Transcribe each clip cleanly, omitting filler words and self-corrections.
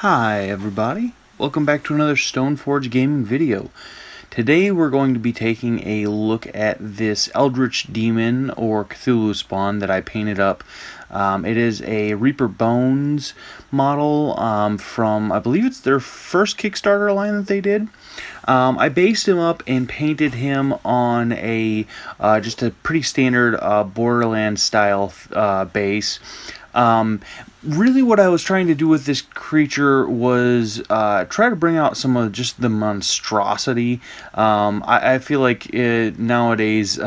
Hi everybody, welcome back to another Stoneforge gaming video. Today we're going to be taking a look at this Eldritch demon or Cthulhu spawn that I painted up. It is a Reaper Bones model from, I believe it's their first Kickstarter line that they did. I based him up and painted him on a just a pretty standard Borderlands style base. Really what I was trying to do with this creature was try to bring out some of just the monstrosity. I feel like nowadays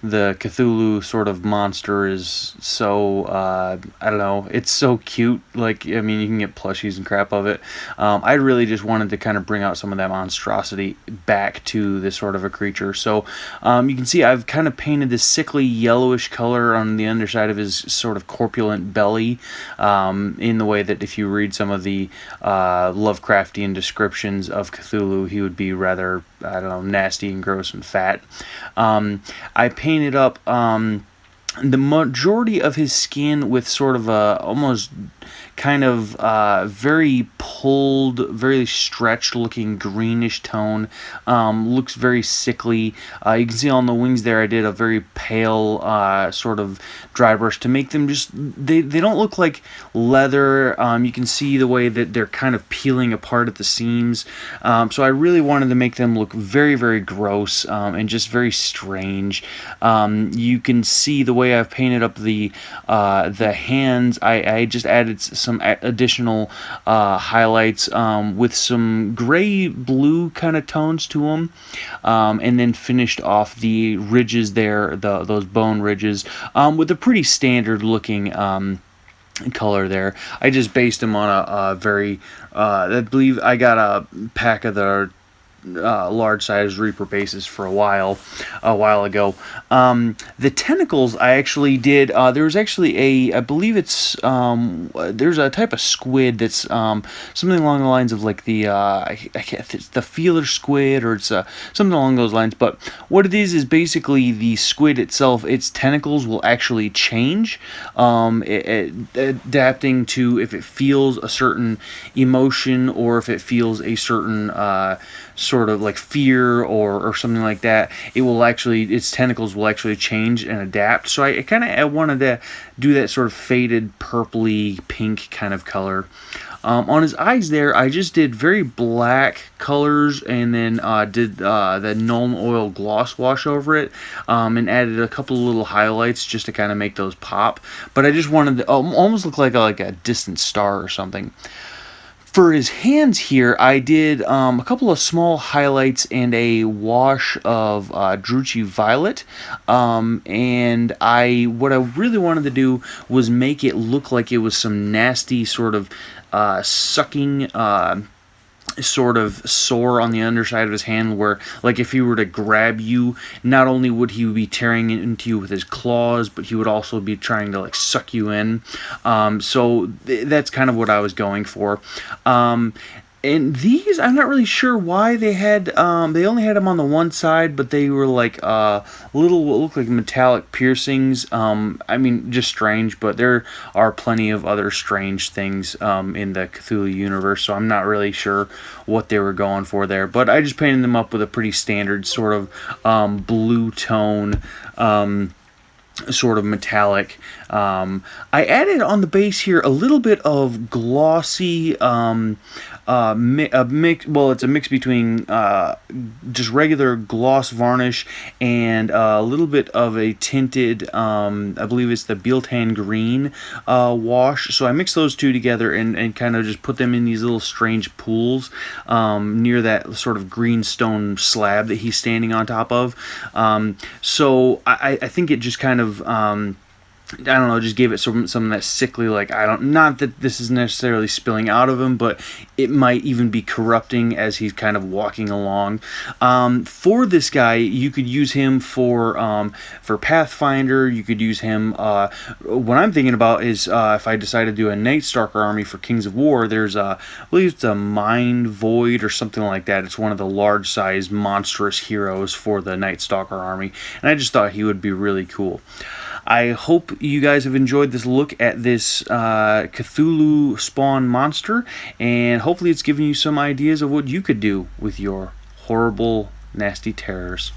the Cthulhu sort of monster is so, I don't know, it's so cute. Like, I mean, you can get plushies and crap of it. I really just wanted to kind of bring out some of that monstrosity back to this sort of a creature. So you can see I've kind of painted this sickly yellowish color on the underside of his sort of corpulent belly, in the way that if you read some of the Lovecraftian descriptions of Cthulhu, he would be rather, I don't know, nasty and gross and fat. I painted up the majority of his skin with sort of a almost kind of very pulled, very stretched looking greenish tone. Looks very sickly. You can see on the wings there I did a very pale sort of dry brush to make them just, they don't look like leather. You can see the way that they're kind of peeling apart at the seams. So I really wanted to make them look very, very gross and just very strange. You can see the way I've painted up the hands. I just added some additional highlights with some gray blue kind of tones to them, and then finished off the ridges there, those bone ridges, with a pretty standard looking color there. I just based them on a very I believe I got a pack of the large size Reaper bases for a while ago. The tentacles I actually did, there was actually I believe it's, there's a type of squid that's something along the lines of like the, I can't, it's the feeler squid, or it's something along those lines, but what it is basically the squid itself, its tentacles will actually change, adapting to if it feels a certain emotion or if it feels a certain sort of like fear or something like that. It will actually, its tentacles will actually change and adapt. So I wanted to do that sort of faded purpley pink kind of color. On his eyes there, I just did very black colors and then did the Nuln Oil gloss wash over it, and added a couple of little highlights just to kind of make those pop. But I just wanted to almost look like a distant star or something. For his hands here, I did a couple of small highlights and a wash of Druchii Violet, and what I really wanted to do was make it look like it was some nasty sort of sucking sort of sore on the underside of his hand, where like if he were to grab you, not only would he be tearing into you with his claws, but he would also be trying to like suck you in. So that's kind of what I was going for. And these, I'm not really sure why they had, they only had them on the one side, but they were like little, what looked like metallic piercings. I mean, just strange, but there are plenty of other strange things in the Cthulhu universe, so I'm not really sure what they were going for there. But I just painted them up with a pretty standard sort of blue tone, sort of metallic. I added on the base here a little bit of glossy, mix. Well, it's a mix between just regular gloss varnish and a little bit of a tinted, I believe it's the Biltan green wash. So I mixed those two together and kind of just put them in these little strange pools near that sort of green stone slab that he's standing on top of. So I think it just kind of I don't know, just gave it some of that sickly, like, not that this is necessarily spilling out of him, but it might even be corrupting as he's kind of walking along. For this guy, you could use him for Pathfinder. You could use him, what I'm thinking about is if I decide to do a Night Stalker army for Kings of War, there's I believe it's a Mind Void or something like that. It's one of the large size monstrous heroes for the Night Stalker army, and I just thought he would be really cool. I hope you guys have enjoyed this look at this Cthulhu spawn monster, and hopefully it's given you some ideas of what you could do with your horrible, nasty terrors.